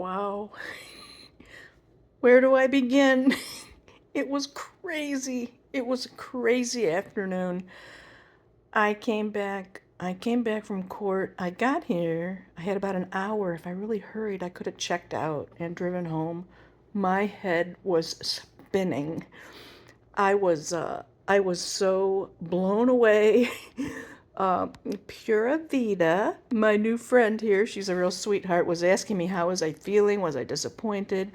Wow. Where do I begin? It was crazy. It was a crazy afternoon. I came back from court. I got here. I had about an hour. If I really hurried, I could have checked out and driven home. My head was spinning. I was so blown away. Pura Vida, my new friend here, she's a real sweetheart, was asking me how was I feeling? Was I disappointed?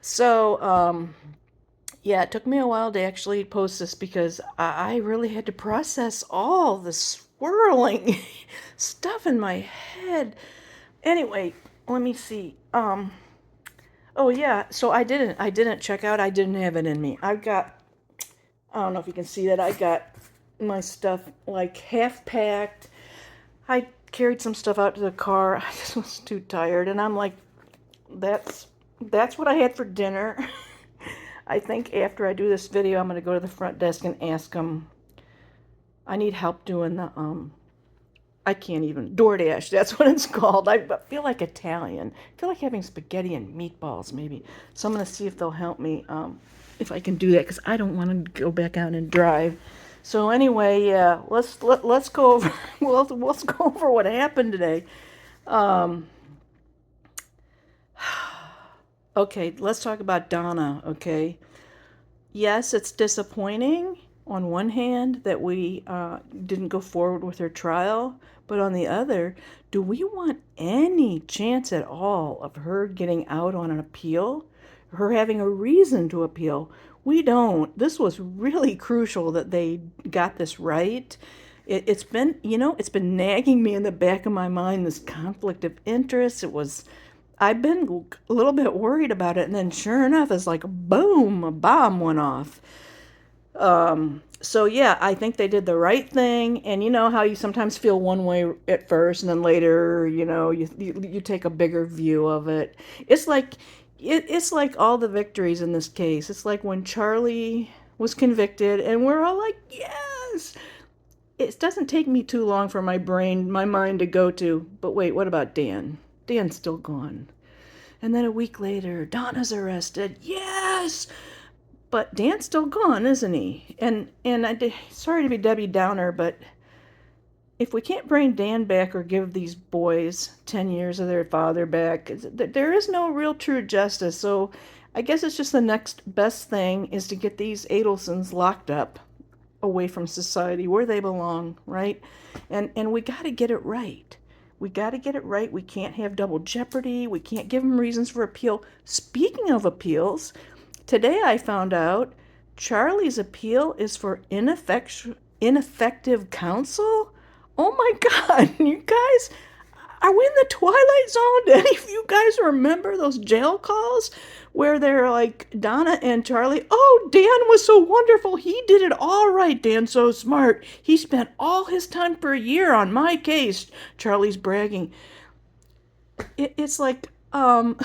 So, yeah, it took me a while to actually post this because I really had to process all the swirling stuff in my head. Anyway, let me see. Oh yeah, so I didn't check out. I didn't have it in me. I don't know if you can see that. I got my stuff like half packed. I carried some stuff out to the car. I just was too tired, and I'm like, that's that's what I had for dinner. I think after I do this video, I'm gonna go to the front desk and ask them. I need help doing the I can't even DoorDash. That's what it's called. I feel like Italian. I feel like having spaghetti and meatballs maybe. So I'm gonna see if they'll help me if I can do that because I don't want to go back out and drive. So anyway, yeah, let's go over let's go over what happened today. Um, okay, let's talk about Donna. Okay, yes, it's disappointing on one hand that we didn't go forward with her trial, but on the other, do we want any chance at all of her getting out on an appeal? Her having a reason to appeal? We don't. This was really crucial that they got this right. It's been, it's been nagging me in the back of my mind, this conflict of interest. I've been a little bit worried about it, and then sure enough, it's like boom, a bomb went off. So yeah, I think they did the right thing. And you know how you sometimes feel one way at first, and then later, you take a bigger view of it. It's like it's like all the victories in this case. It's like when Charlie was convicted, and we're all like, yes. It doesn't take me too long for my mind to go to, but wait, what about Dan? Dan's still gone. And then a week later, Donna's arrested. Yes! But Dan's still gone, isn't he? Sorry to be Debbie Downer, but if we can't bring Dan back or give these boys 10 years of their father back, there is no real true justice. So I guess it's just the next best thing is to get these Adelsons locked up away from society where they belong, right? And we got to get it right. We got to get it right. We can't have double jeopardy. We can't give them reasons for appeal. Speaking of appeals, today I found out Charlie's appeal is for ineffective counsel. Oh my God, you guys, are we in the Twilight Zone? Do any of you guys remember those jail calls where they're like, Donna and Charlie, oh, Dan was so wonderful. He did it all right. Dan's so smart. He spent all his time for a year on my case. Charlie's bragging. It's like, and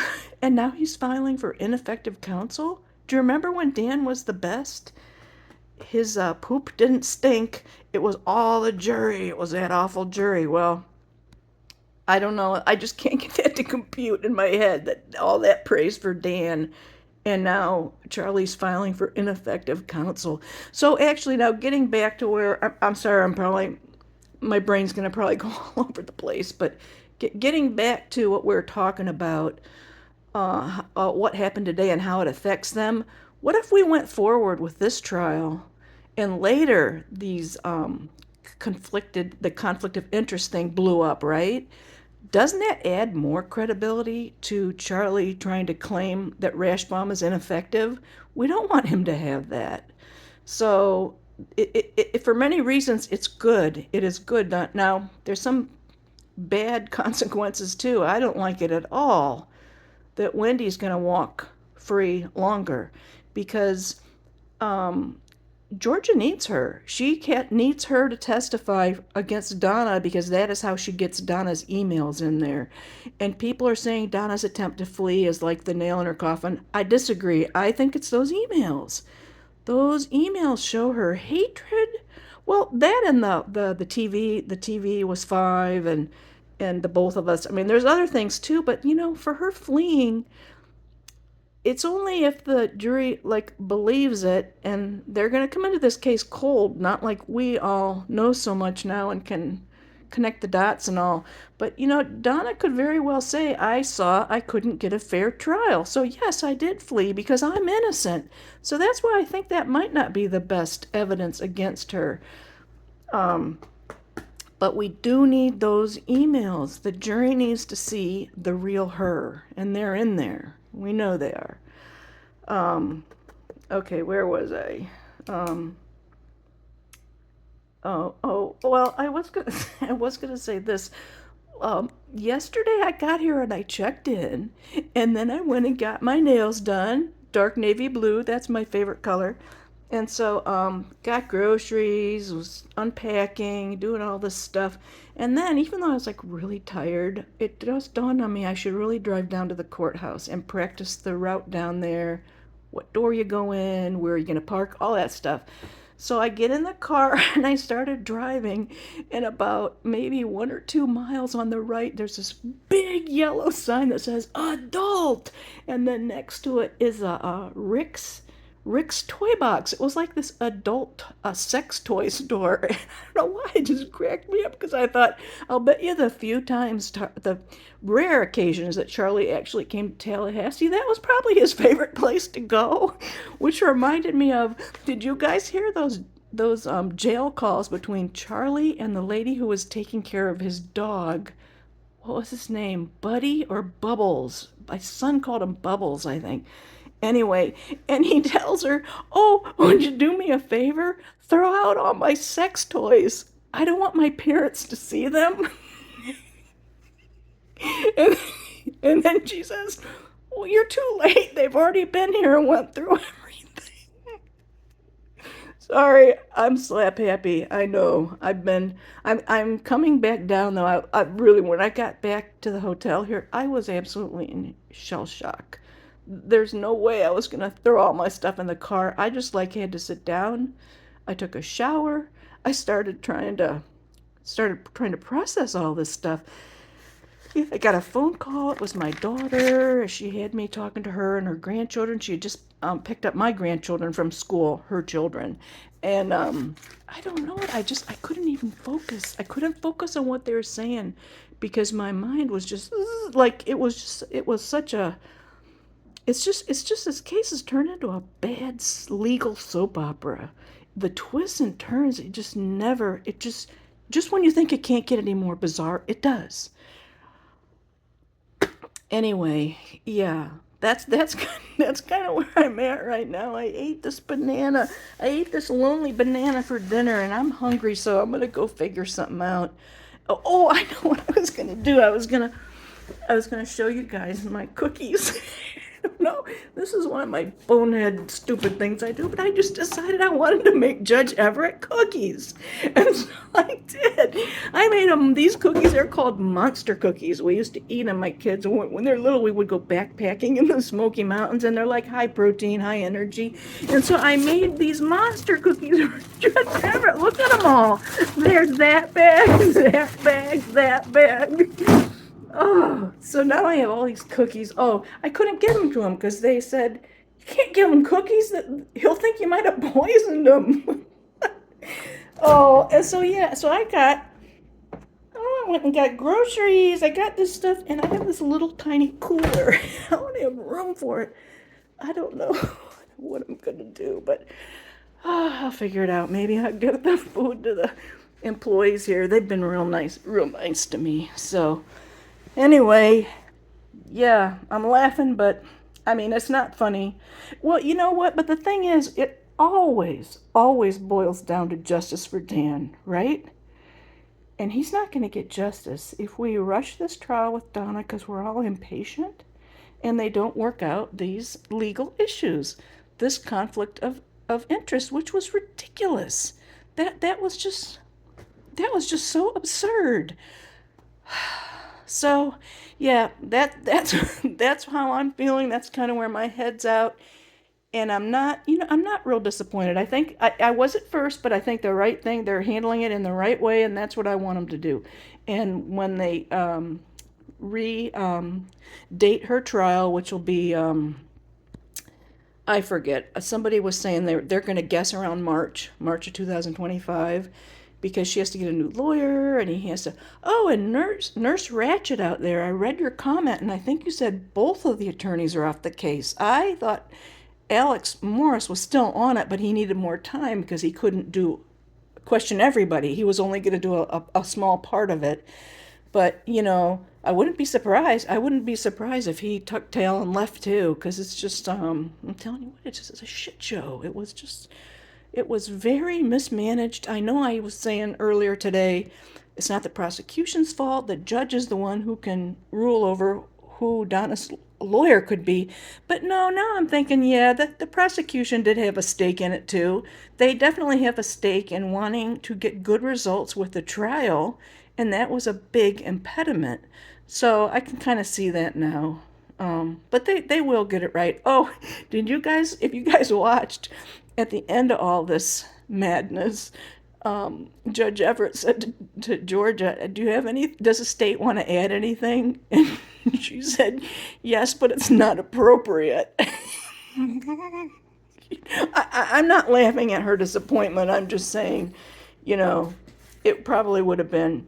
now he's filing for ineffective counsel? Do you remember when Dan was the best? His poop didn't stink. It was all the jury. It was that awful jury. Well, I don't know. I just can't get that to compute in my head that all that praise for Dan and now Charlie's filing for ineffective counsel. So actually now getting back to where I'm sorry, my brain's going to probably go all over the place, but getting back to what we're talking about, what happened today and how it affects them. What if we went forward with this trial and later these the conflict of interest thing blew up, right? Doesn't that add more credibility to Charlie trying to claim that Rashbaum is ineffective? We don't want him to have that. So, for many reasons, it's good. It is good. Now, there's some bad consequences too. I don't like it at all that Wendy's going to walk free longer because Georgia needs her. Needs her to testify against Donna because that is how she gets Donna's emails in there. And people are saying Donna's attempt to flee is like the nail in her coffin. I disagree. I think it's those emails. Those emails show her hatred. Well, that and the TV was 5 and and the both of us. I mean, there's other things too, but for her fleeing, it's only if the jury like believes it, and they're going to come into this case cold, not like we all know so much now and can connect the dots and all. But Donna could very well say, I saw I couldn't get a fair trial, so yes, I did flee because I'm innocent. So that's why I think that might not be the best evidence against her. But we do need those emails. The jury needs to see the real her, and they're in there. We know they are. Okay, where was I? Well, I was gonna say this. Yesterday I got here and I checked in, and then I went and got my nails done, dark navy blue. That's my favorite color. And so, got groceries, was unpacking, doing all this stuff. And then, even though I was like really tired, it just dawned on me I should really drive down to the courthouse and practice the route down there, what door you go in, where you're going to park, all that stuff. So I get in the car and I started driving, and about maybe 1 or 2 miles on the right, there's this big yellow sign that says adult, and then next to it is a Rick's Toy Box. It was like this adult sex toy store. And I don't know why, it just cracked me up because I thought, I'll bet you the rare occasions that Charlie actually came to Tallahassee, that was probably his favorite place to go. Which reminded me of, did you guys hear those jail calls between Charlie and the lady who was taking care of his dog? What was his name? Buddy or Bubbles? My son called him Bubbles, I think. Anyway, and he tells her, "Oh, would you do me a favor? Throw out all my sex toys. I don't want my parents to see them." and, and then she says, "Well, you're too late. They've already been here and went through everything." Sorry, I'm slap happy. I know. I'm coming back down though. I really, when I got back to the hotel here, I was absolutely in shell shock. There's no way I was gonna throw all my stuff in the car. I just like had to sit down. I took a shower. I started trying to process all this stuff. I got a phone call. It was my daughter. She had me talking to her and her grandchildren. She had just picked up my grandchildren from school, her children. And I don't know what, I couldn't even focus. I couldn't focus on what they were saying because my mind was just like, it was such a, it's just this case has turned into a bad legal soap opera. The twists and turns, just when you think it can't get any more bizarre, it does. Anyway, yeah, that's that's kind of where I'm at right now. I ate this banana. I ate this lonely banana for dinner, and I'm hungry, so I'm gonna go figure something out. Oh, I know what I was gonna do. I was gonna show you guys my cookies. No, this is one of my bonehead stupid things I do, but I just decided I wanted to make Judge Everett cookies. And so I did. I made them, these cookies are called monster cookies. We used to eat them, my kids. When they're little, we would go backpacking in the Smoky Mountains, and they're like high protein, high energy. And so I made these monster cookies for Judge Everett. Look at them all. There's that bag, that bag, that bag. Oh, so now I have all these cookies. Oh, I couldn't give them to him because they said, you can't give him cookies, that he'll think you might have poisoned him. Oh, and so yeah, I went and got groceries. I got this stuff, and I have this little tiny cooler. I don't have room for it. I don't know what I'm gonna do, but I'll figure it out. Maybe I'll give the food to the employees here. They've been real nice to me. So. Anyway, yeah, I'm laughing, but I mean, it's not funny. Well, you know what? But the thing is, it always boils down to justice for Dan, right? And he's not going to get justice if we rush this trial with Donna because we're all impatient and they don't work out these legal issues, this conflict of interest, which was ridiculous. That was just so absurd. So, yeah, that's that's how I'm feeling. That's kind of where my head's out. And I'm not, I'm not real disappointed. I think I was at first, but I think the right thing, they're handling it in the right way, and that's what I want them to do. And when they re date her trial, which will be, I forget, somebody was saying they're going to guess around March of 2025, because she has to get a new lawyer, and he has to. Oh, and Nurse Ratchet out there, I read your comment, and I think you said both of the attorneys are off the case. I thought Alex Morris was still on it, but he needed more time because he couldn't do question everybody. He was only going to do a small part of it. But, I wouldn't be surprised. I wouldn't be surprised if he tucked tail and left too, because it's just, I'm telling you what, it's just a shit show. It was very mismanaged. I know I was saying earlier today, it's not the prosecution's fault. The judge is the one who can rule over who Donna's lawyer could be. But no, now I'm thinking, yeah, the prosecution did have a stake in it too. They definitely have a stake in wanting to get good results with the trial, and that was a big impediment. So I can kind of see that now. But they will get it right. Oh, if you guys watched at the end of all this madness, Judge Everett said to Georgia, does the state want to add anything? And she said, yes, but it's not appropriate. I'm not laughing at her disappointment. I'm just saying, you know, it probably would have been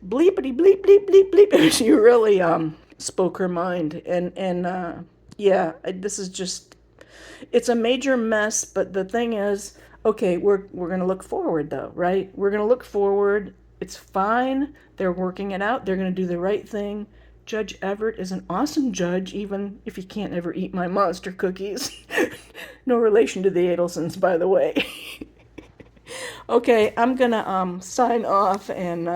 bleepity bleep bleep bleep bleep. She really spoke her mind, and yeah, this is just, it's a major mess. But the thing is, okay, we're gonna look forward though, right? We're gonna look forward. It's fine. They're working it out. They're gonna do the right thing. Judge Everett is an awesome judge, even if he can't ever eat my monster cookies. No relation to the Adelsons, by the way. Okay, I'm gonna sign off, and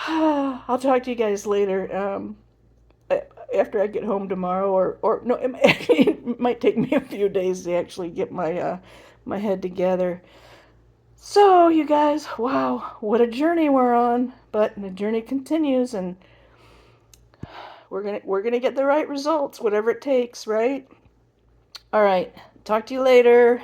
I'll talk to you guys later. After I get home tomorrow, or no, it might take me a few days to actually get my head together. So, you guys, wow, what a journey we're on! But the journey continues, and we're gonna get the right results, whatever it takes, right? All right, talk to you later.